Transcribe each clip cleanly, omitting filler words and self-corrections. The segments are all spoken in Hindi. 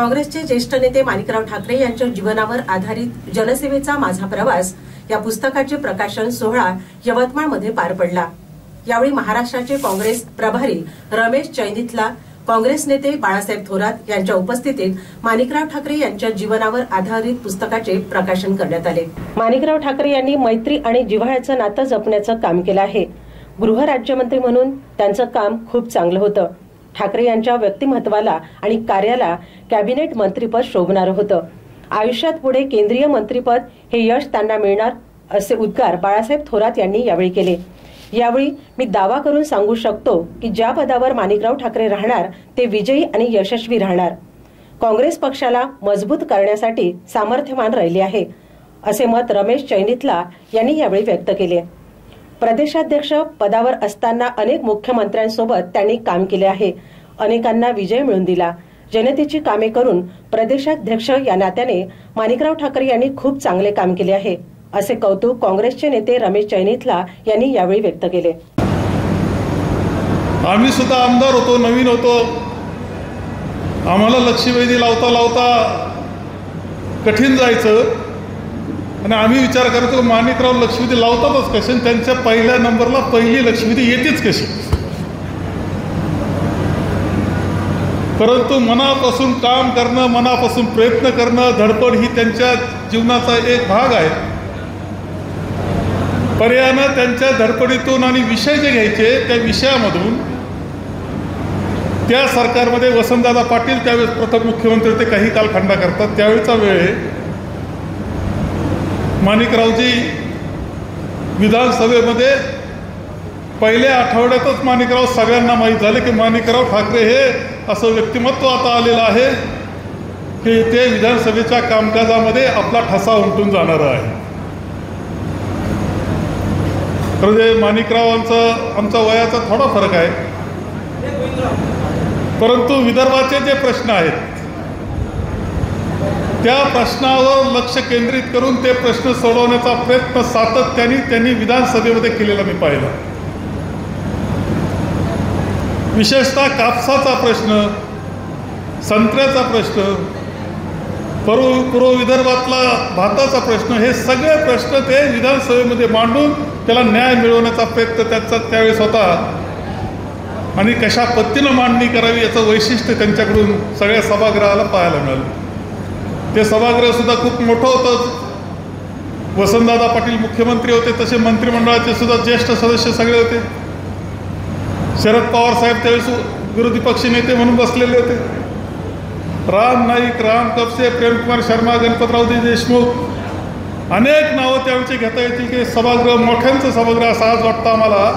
काँग्रेसचे ज्येष्ठ नेते माणिकराव ठाकरे यांच्या जीवनावर आधारित जनसेवेचा माझा प्रवास या पुस्तकाचे प्रकाशन सोहळा यवतमाळमध्ये पार पडला। यावेळी महाराष्ट्राचे काँग्रेस प्रभारी रमेश चैनिथला, काँग्रेस नेते बाळासाहेब थोरात यांच्या उपस्थितीत माणिकराव ठाकरे यांच्या जीवनावर आधारित पुस्तकाचे प्रकाशन करण्यात आले। माणिकराव ठाकरे यांनी मैत्री आणि जिव्हाळ्याचं नातं जपण्याचं काम केलं आहे। गृहराज्यमंत्री म्हणून त्यांचं काम खूप चांगलं होतं। ठाकरे यांच्या व्यक्तिमत्वाला आणि कार्याला कॅबिनेट मंत्रीपद शोभणारं होतं। आयुष्यात पुढे केंद्रीय मंत्रीपद हे यश त्यांना मिळणार असे उद्गार बाळासाहेब थोरात यांनी यावेळी केले। यावेळी मी दावा करून सांगू शकतो की ज्या पदावर माणिकराव ठाकरे राहणार ते विजयी आणि यशस्वी राहणार। काँग्रेस पक्षाला मजबूत करण्यासाठी सामर्थ्यवान राहिले आहे असे मत रमेश चैनिथला यांनी यावेळी व्यक्त केले। प्रदेशाध्यक्ष पदावर असताना अनेक मुख्यमंत्र्यांसोबत त्यांनी काम केले आहे। अनेकांना विजय मिळवून दिला। जनतेची कामे करून प्रदेशाध्यक्ष या नात्याने माणिकराव ठाकरे यांनी खूप चांगले काम केले आहे असे कौतुक काँग्रेसचे नेते रमेश चैनिथला यांनी यावेळी व्यक्त केले। आम्ही सुद्धा आमदार होतो, नवीन होतो। आम्हाला लक्षवेधी लावता लावता कठीण जायचं आणि आम्ही विचार करतो माणिकराव लक्षवेधी लावतातच कसे, त्यांच्या पहिल्या नंबरला पहिली लक्षवेधी येतेच कशी। परंतु मनापासून काम करणं, मनापासून प्रयत्न करणं, धडपड ही त्यांच्या जीवनाचा एक भाग आहे। पर्यायानं त्यांच्या धडपडीतून आणि विषय जे घ्यायचे त्या विषयामधून त्या सरकारमध्ये वसंतदादा पाटील त्यावेळेस प्रथम मुख्यमंत्री होते, काही कालखंडा करतात। त्यावेळेचा वेळ माणिकरावजी विधानसभेमध्ये पहिल्या आठवड्यातच माणिकराव सगळ्यांना माहीत झाले की माणिकराव ठाकरे हे असं व्यक्तिमत्व आता आलेलं आहे की ते विधानसभेच्या कामकाजामध्ये आपला ठसा उमटून जाणार आहे। तर माणिकरावांचा आमचा वयाचा थोडा फरक आहे, परंतु विदर्भाचे जे प्रश्न आहेत त्या प्रश्नावर लक्ष केंद्रित करून ते प्रश्न सोडवण्याचा प्रयत्न सातत्याने त्यांनी विधानसभेमध्ये केलेला मी पाहिला। विशेषतः कापसाचा प्रश्न, संत्र्याचा प्रश्न, पूर्व विदर्भातला भाताचा प्रश्न, हे सगळे प्रश्न ते विधानसभेमध्ये मांडून त्याला न्याय मिळवण्याचा प्रयत्न त्यांचा त्यावेळेस होता आणि कशा पद्धतीनं मांडणी करावी याचं वैशिष्ट्य त्यांच्याकडून सगळ्या सभागृहाला पाहायला मिळालं। ते सभागृह सुद्धा खूप मोठं होतं। वसंतदादा पाटील मुख्यमंत्री होते, तसे मंत्रिमंडळाचे सुद्धा ज्येष्ठ सदस्य सगळे होते। शरद पवार साहेब त्यावेळेस विरोधी पक्ष नेते म्हणून बसलेले होते। राम नाईक, राम कपसे, प्रेमकुमार शर्मा, गणपतरावजी देशमुख, अनेक नावं त्यावेळेची घेता येतील की सभागृह मोठ्यांचं सभागृह असं आज वाटतं आम्हाला।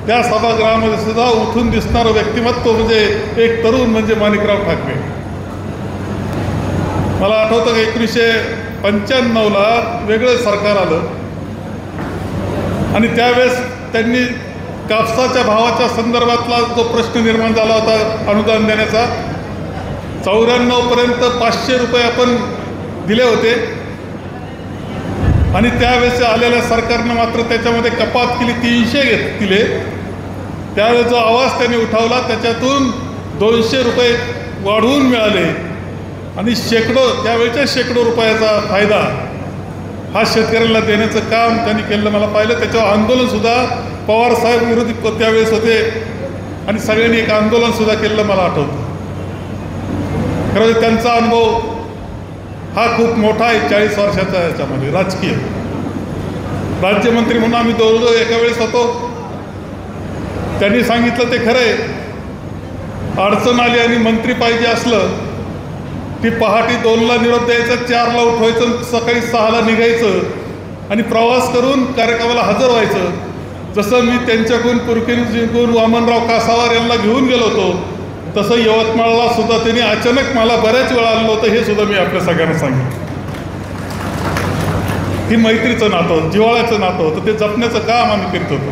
त्या सभागृहामध्ये सुद्धा उठून दिसणारं व्यक्तिमत्व म्हणजे एक तरुण म्हणजे माणिकराव ठाकरे। मला आठवतं की 1995ला वेगळं सरकार आलं आणि त्यावेळेस त्यांनी कापसाच्या भावाच्या संदर्भातला जो प्रश्न निर्माण झाला होता अनुदान देण्याचा, 94 पर्यंत 500 रुपये आपण दिले होते आणि त्यावेळेस आलेल्या सरकारनं मात्र त्याच्यामध्ये कपात केली, 300 दिले। त्यावेळेस जो आवाज त्यांनी उठवला त्याच्यातून 200 रुपये वाढवून मिळाले आणि त्यावेळेच्या शेकडो रुपयाचा फायदा हा शेतकऱ्यांना देण्याचं काम त्यांनी केलं मला पाहिलं। त्याच्यावर आंदोलनसुद्धा पवारसाहेब विरोधी त्यावेळेस होते आणि सगळ्यांनी एक आंदोलनसुद्धा केलं मला आठवतं। खरं त्यांचा अनुभव हा खूप मोठा आहे 40 वर्षाचा याच्यामध्ये राजकीय। राज्यमंत्री म्हणून आम्ही दोघं एका वेळेस होतो। त्यांनी सांगितलं ते खरं आहे, अडचण आली आणि मंत्री पाहिजे असलं ती पहाटे 2ला निरोप द्यायचा, 4ला उठवायचं, सकाळी 6ला निघायचं आणि प्रवास करून कार्यक्रमाला हजर व्हायचं। जसं मी त्यांच्याकडून पुरकेंकडून वामनराव कासावार यांना घेऊन गेलो होतो तसं यवतमाळला सुद्धा त्यांनी अचानक मला बऱ्याच वेळा आणलं होतं। हे सुद्धा मी आपल्या सगळ्यांना सांगितलं। ही मैत्रीचं नातं, जिव्हाळ्याचं नातं होतं, ते जपण्याचं काम आम्ही करत होतो।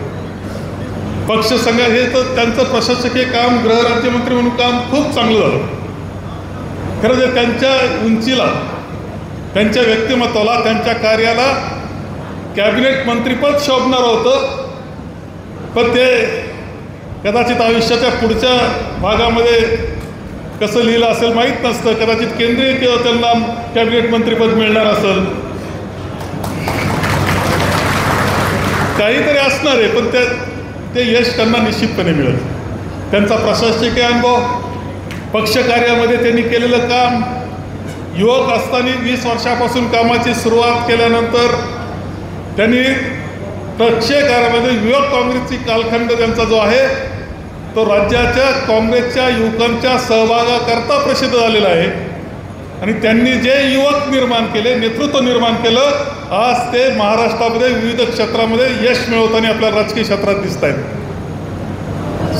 पक्ष संघ हे तर त्यांचं प्रशासकीय काम, गृहराज्यमंत्री म्हणून काम खूप चांगलं झालं। खरं जे त्यांच्या उंचीला, त्यांच्या व्यक्तिमत्वाला, त्यांच्या कार्याला कॅबिनेट मंत्रीपद शोभणार होतं, पण ते कदाचित आयुष्याच्या पुढच्या भागामध्ये कसं लिहिलं असेल माहीत नसतं, कदाचित केंद्रीय किंवा त्यांना कॅबिनेट मंत्रीपद मिळणार असेल, काहीतरी असणार आहे, पण ते यश त्यांना निश्चितपणे मिळेल. त्यांचा प्रशासकीय अनुभव, पक्षकार्यामध्ये त्यांनी केलेलं काम, युवक असताना 20 वर्षापासून कामाची सुरुवात केल्यानंतर त्यांनी पक्षकार्यामध्ये युवक काँग्रेसची कालखंड त्यांचा जो आहे तो राज्याच्या काँग्रेसच्या युवकांच्या सहभागाकरता प्रसिद्ध झालेला आहे. आणि त्यांनी जे युवक निर्माण केले, नेतृत्व निर्माण केलं, आज ते महाराष्ट्रामध्ये विविध क्षेत्रामध्ये यश मिळवताना आपल्या राजकीय क्षेत्रात दिसत आहेत.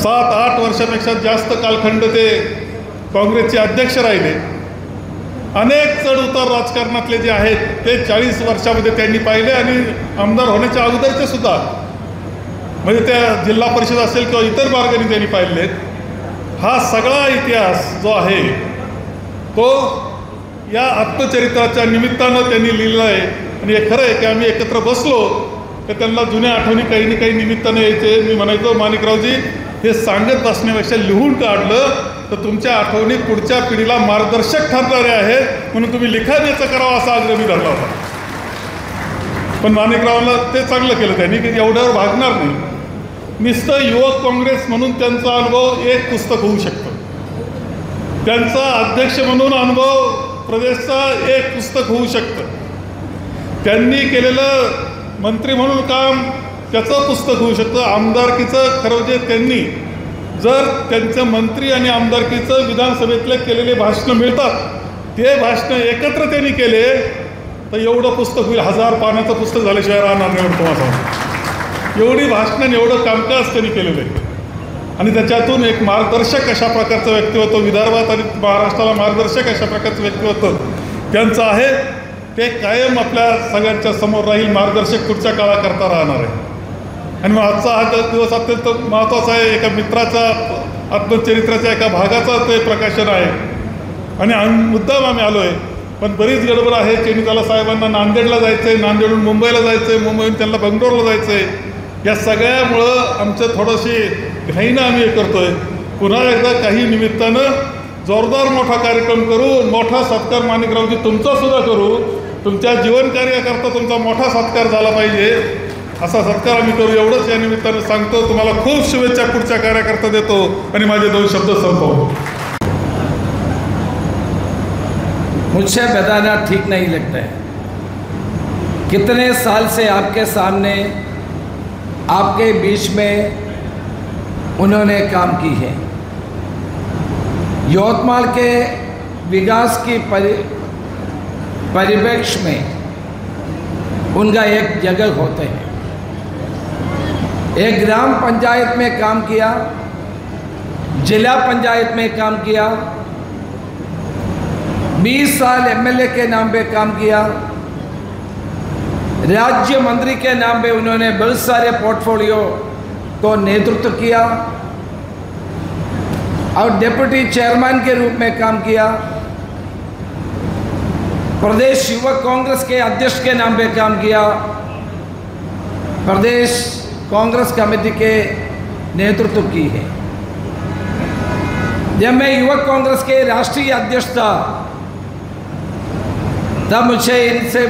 7-8 वर्षापेक्षा जास्त कालखंड ते काँग्रेसचे अध्यक्ष राहिले. अनेक चढउतार राजकारणातले जे आहेत ते 40 वर्षामध्ये त्यांनी पाहिले आणि आमदार होण्याच्या अगोदरचे सुद्धा, म्हणजे त्या जिल्हा परिषद असेल किंवा इतर मार्गाने त्यांनी पाहिलेत. हा सगळा इतिहास जो आहे तो या आत्मचरित्राच्या निमित्तानं त्यांनी लिहिलं आहे. आणि हे खरं आहे की आम्ही एकत्र बसलो तर त्यांना जुन्या आठवणी काही ना काही निमित्तानं यायचे. मी म्हणायचो, माणिकरावजी हे सांगत बसण्यापेक्षा लिहून काढलं तर तुमच्या आठवणी पुढच्या पिढीला मार्गदर्शक ठरणारे आहेत, म्हणून तुम्ही लिखाण याचं करावं असा आग्रह मी धरला होता. पण माणिकरावांना ते चांगलं केलं त्यांनी की एवढ्यावर भागणार नाही. नुसतं युवक काँग्रेस म्हणून त्यांचा अनुभव एक पुस्तक होऊ शकतं, त्यांचा अध्यक्ष म्हणून अनुभव प्रदेशचा एक पुस्तक होऊ शकतं, त्यांनी केलेलं मंत्री म्हणून काम त्याचं पुस्तक होऊ शकतं. आमदारकीचं खरं जे त्यांनी जर त्यांचं मंत्री आणि आमदारकीचं विधानसभेतले केलेले भाषणं मिळतात, ते भाषणं एकत्र त्यांनी केले तर एवढं पुस्तक होईल. 1000 पानाचं पुस्तक झाल्याशिवाय राहणार नाही तुम्हाला. एवढी भाषणं, एवढं कामकाज त्यांनी केलेलं आहे. आणि त्याच्यातून एक मार्गदर्शक अशा प्रकारचं व्यक्तिमत्व, विदर्भात आणि महाराष्ट्राला मार्गदर्शक अशा प्रकारचं व्यक्तिमत्व त्यांचं आहे. ते कायम आपल्या सगळ्यांच्या समोर राहील, मार्गदर्शक पुढच्या काळाकरता राहणार आहे. आणि मग आजचा हा दिवस अत्यंत महत्त्वाचा आहे. एका मित्राचा आत्मचरित्राच्या एका भागाचा ते प्रकाशन आहे. आणि मुद्दाम आम्ही आलो आहे, पण बरीच गडबड आहे. चेनीताला साहेबांना नांदेडला जायचं आहे, नांदेडहून मुंबईला जायचं आहे, मुंबईहून त्यांना बंगलोरला जायचं आहे. या सगळ्यामुळं आमचं थोडीशी घाईनं आम्ही हे करतो आहे. पुन्हा एकदा काही निमित्तानं जोरदार मोठा कार्यक्रम करू, मोठा सत्कार माणिकरावजी तुमचासुद्धा करू. तुमच्या जीवनकार्याकरता तुमचा मोठा सत्कार झाला पाहिजे, असा सत्कार आम्ही करू. एवढंच या निमित्तानं सांगतो. तुम्हाला खूप शुभेच्छा पुढच्या कार्याकरता देतो आणि माझे 2 शब्द संपवतो. मुझे बताना ठीक नहीं लगता है, कितने साल से आपके सामने, आपके बीच में उन्होंने काम की है. यवतमाल के विकास की परिप्रेक्ष्य में उनका एक जगह होते हैं. एक ग्राम पंचायत में काम किया, जिला पंचायत में काम किया, 20 साल एमएलए के नाम पे काम किया, राज्य मंत्री के नाम पे उन्होंने बहुत सारे पोर्टफोलियो को नेतृत्व किया और डिप्टी चेयरमैन के रूप में काम किया. प्रदेश युवक कांग्रेस के अध्यक्ष के नाम पे काम किया, प्रदेश कांग्रेस कमेटी के नेतृत्व की है. जब मैं युवक कांग्रेस के राष्ट्रीय अध्यक्ष था तब मुझे इनसे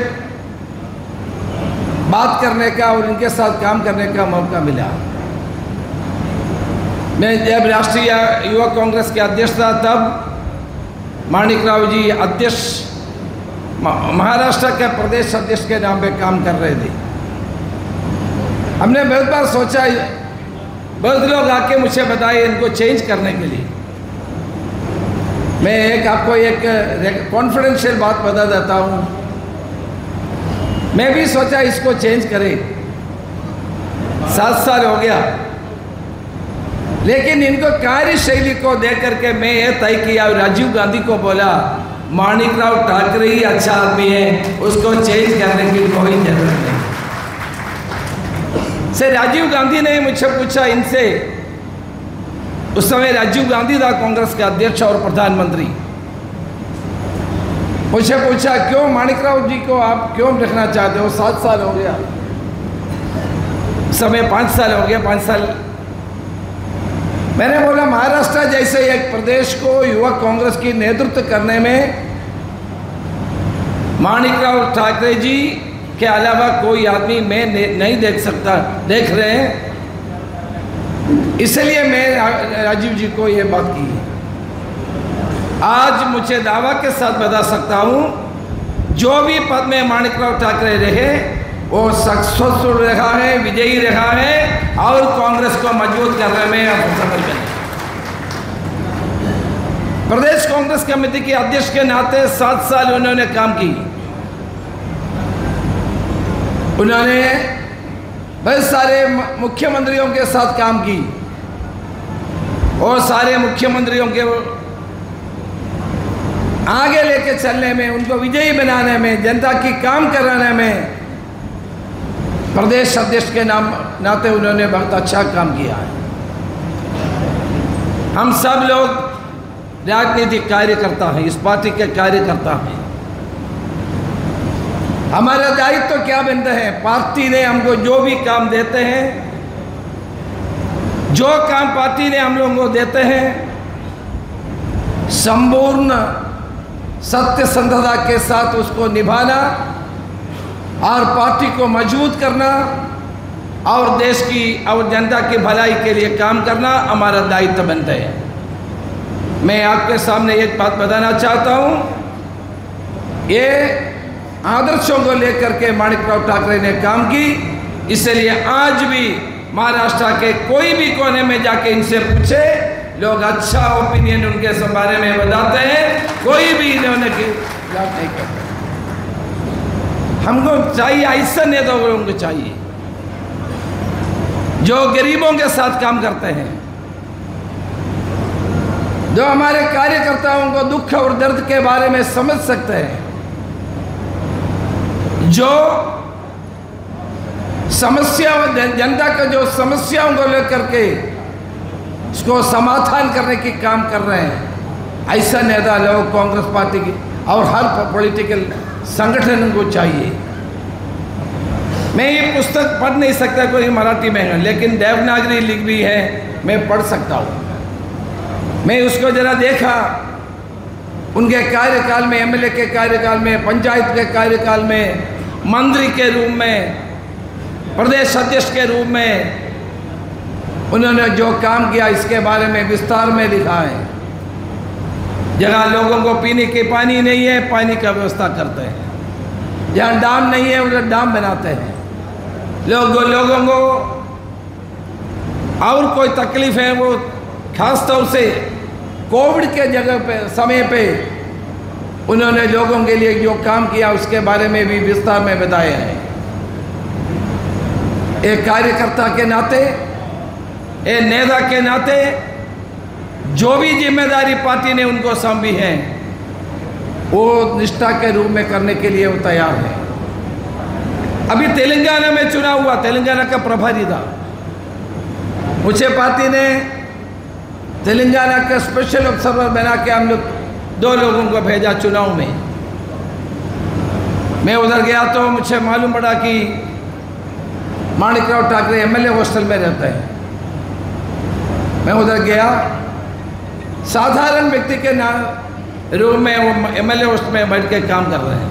बात करने का और इनके साथ काम करने का मौका मिला. मैं जब राष्ट्रीय युवक कांग्रेस के अध्यक्ष था तब माणिकराव जी अध्यक्ष, महाराष्ट्र के प्रदेश अध्यक्ष के नाम पे काम कर रहे थे. हमने बहुत बार सोचा, बहुत लोग आके मुझे बताए इनको चेंज करने के लिए. मैं आपको एक कॉन्फिडेंशियल बात बता देता हूँ. मैं भी सोचा इसको चेंज करें, 7 साल हो गया, लेकिन इनको कार्यशैली को देख करके मैं ये तय किया, राजीव गांधी को बोला माणिकराव ठाकरे ही अच्छा आदमी है, उसको चेंज करने की कोई जरूरत नहीं. से राजीव गांधी ने मुझसे पूछा इनसे, उस समय राजीव गांधी था कांग्रेस के अध्यक्ष और प्रधानमंत्री. मुझे पूछा क्यों माणिकराव जी को आप क्यों रखना चाहते हो, 7 साल हो गया, समय 5 साल हो गया, 5 साल. मैंने बोला महाराष्ट्र जैसे एक प्रदेश को युवा कांग्रेस की नेतृत्व करने में माणिकराव ठाकरे जी के अलावा कोई आदमी मैं नहीं देख रहे हैं, इसलिए मैं राजीव जी को ये बात की है। आज मुझे दावा के साथ बता सकता हूँ, जो भी पद में माणिकराव ठाकरे रहे वो सक्सेसफुल रहा है, विजयी रहा है और कांग्रेस को मजबूत करने में सफल बने। प्रदेश कांग्रेस कमेटी के अध्यक्ष के नाते 7 साल उन्होंने काम की। उन्होंने बहुत सारे मुख्यमंत्रियों के साथ काम की और सारे मुख्यमंत्रियों के आगे लेके चलने में, उनको विजयी बनाने में, जनता की काम कराने में प्रदेश अध्यक्ष के नाते उन्होंने बहुत अच्छा काम किया है। हम सब लोग राजनीतिक कार्यकर्ता हैं, इस पार्टी के कार्यकर्ता हैं। हमारा दायित्व तो क्या बनता है, पार्टी ने हमको जो भी काम देते हैं, जो काम पार्टी ने हम लोगों को देते हैं, संपूर्ण सत्यसंधता के साथ उसको निभाना और पार्टी को मजबूत करना और देश की और जनता की भलाई के लिए काम करना हमारा दायित्व बनता है। मैं आपके सामने एक बात बताना चाहता हूँ, ये आदर्शों को लेकर के माणिकराव ठाकरे ने काम की, इसलिए आज भी महाराष्ट्र के कोई भी कोने में जाके इनसे पूछे, लोग अच्छा ओपिनियन उनके बारे में बताते हैं, कोई भी इन्होंने याद नहीं करता। हमको चाहिए ऐसा नेता लोगों को चाहिए जो गरीबों के साथ काम करते हैं, जो हमारे कार्यकर्ताओं को दुख और दर्द के बारे में समझ सकते हैं, जो समस्याओं, जनता का जो समस्याओं को लेकर के उसको समाधान करने की काम कर रहे हैं, ऐसा नेता लोग कांग्रेस पार्टी की और हर पॉलिटिकल संगठन को चाहिए। मैं ये पुस्तक पढ़ नहीं सकता कोई मराठी में, लेकिन देवनागरी लिख भी है, मैं पढ़ सकता हूँ। मैं उसको जरा देखा, उनके कार्यकाल में, एमएलए के कार्यकाल में, पंचायत के कार्यकाल में, मंत्री के रूप में, प्रदेश अध्यक्ष के रूप में उन्होंने जो काम किया इसके बारे में विस्तार में लिखा है। जहाँ लोगों को पीने के पानी नहीं है, पानी का व्यवस्था करते हैं। जहाँ डैम नहीं है उधर डैम बनाते हैं। लोगों को और कोई तकलीफ है, वो खास तौर से कोविड के जगह पे, समय पे उन्होंने लोगों के लिए जो काम किया उसके बारे में भी विस्तार में बताया है। एक कार्यकर्ता के नाते, एक नेता के नाते जो भी जिम्मेदारी पार्टी ने उनको सौंपी है वो निष्ठा के रूप में करने के लिए वो तैयार है। अभी तेलंगाना में चुनाव हुआ, तेलंगाना का प्रभारी था, मुझे पार्टी ने तेलंगाना का स्पेशल ऑब्जर्वर बना के हम लोग 2 लोगों को भेजा चुनाव में। मैं उधर गया तो मुझे मालूम पड़ा कि माणिकराव ठाकरे एमएलए हॉस्टल में रहते हैं। मैं उधर गया, साधारण व्यक्ति के रूम में वो एमएलए हॉस्टल में बैठ के काम कर रहे हैं।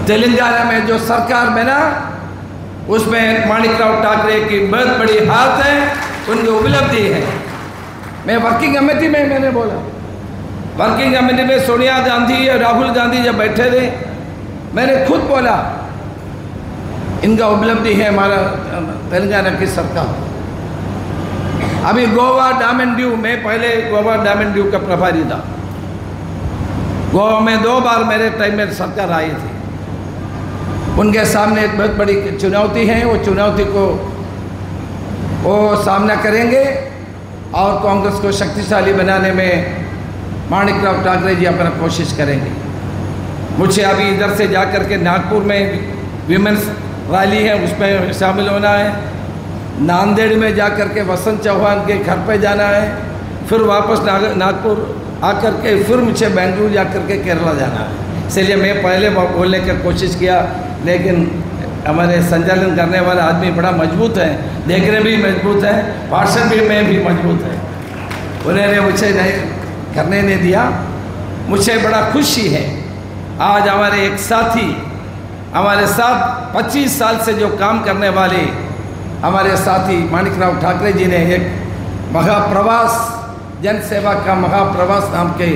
तेलंगाना में जो सरकार बना उसमें माणिकराव ठाकरे की बहुत बड़ी हाथ है, उनकी उपलब्धि है। मैं वर्किंग कमेटी में, मैंने बोला वर्किंग कमेटी में सोनिया गांधी और राहुल गांधी जब बैठे थे, मैंने खुद बोला इनका उपलब्धि है हमारा तेलंगाना की सरकार। अभी गोवा डायमंड ड्यू में, पहले गोवा डायमंड ड्यू का प्रभारी था। गोवा में 2 बार मेरे टाइम में सरकार आई थी। उनके सामने एक बहुत बड़ी चुनौती है, वो चुनौती को वो सामना करेंगे और कांग्रेस को शक्तिशाली बनाने में माणिकराव ठाकरे जी अपना कोशिश करेंगे। मुझे अभी इधर से जाकर के नागपुर में विमेंस रैली है, उसमें शामिल होना है। नांदेड़ में जाकर के वसंत चौहान के घर पे जाना है, फिर वापस नागपुर आकर के फिर मुझे बेंगलुरु जाकर के केरला जाना है। इसलिए मैं पहले बोलने की कोशिश किया, लेकिन हमारे संचालन करने वाला आदमी बड़ा मजबूत है, देखने भी मजबूत है, भाषण भी में भी मजबूत है। उन्होंने मुझे नहीं करने नहीं दिया। मुझे बड़ा खुशी है आज हमारे एक साथी हमारे साथ 25 साल से जो काम करने वाले हमारे साथी माणिकराव ठाकरे जी ने एक महाप्रवास, जन सेवा का महाप्रवास नाम के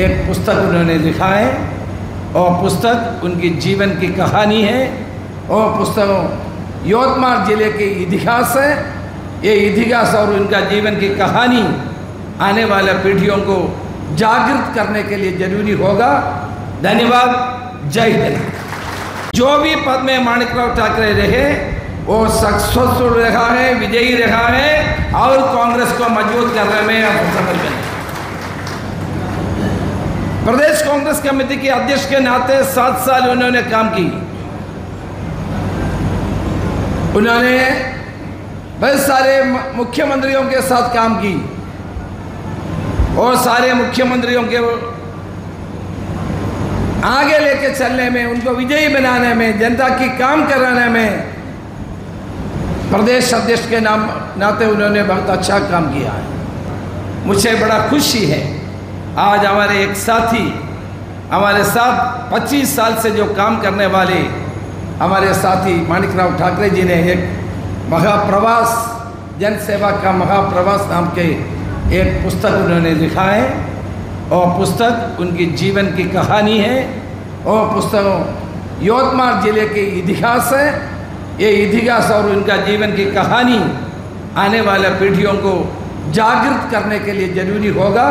एक पुस्तक उन्होंने लिखा है और पुस्तक उनकी जीवन की कहानी है और पुस्तक यवतमाल जिले के इतिहास है। ये इतिहास और उनका जीवन की कहानी आने वाले पीढ़ियों को जागृत करने के लिए जरूरी होगा। धन्यवाद। जय हिंद। जो भी पद में माणिकराव ठाकरे रहे वो सक्सेसफुल रहा है, विजयी रहा है और कांग्रेस को मजबूत करने में सफल बने। प्रदेश कांग्रेस कमेटी के अध्यक्ष के नाते 7 साल उन्होंने काम की। उन्होंने बहुत सारे मुख्यमंत्रियों के साथ काम की और सारे मुख्यमंत्रियों के आगे लेके चलने में, उनको विजयी बनाने में, जनता की काम कराने में प्रदेश अध्यक्ष के नाते उन्होंने बहुत अच्छा काम किया है। मुझे बड़ा खुशी है आज हमारे एक साथी हमारे साथ 25 साल से जो काम करने वाले हमारे साथी माणिकराव ठाकरे जी ने एक महाप्रवास, जन सेवा का महाप्रवास नाम के एक पुस्तक उन्होंने लिखा है और पुस्तक उनकी जीवन की कहानी है और पुस्तक यवतमाल जिले के इतिहास है। ये इतिहास और उनका जीवन की कहानी आने वाले पीढ़ियों को जागृत करने के लिए जरूरी होगा।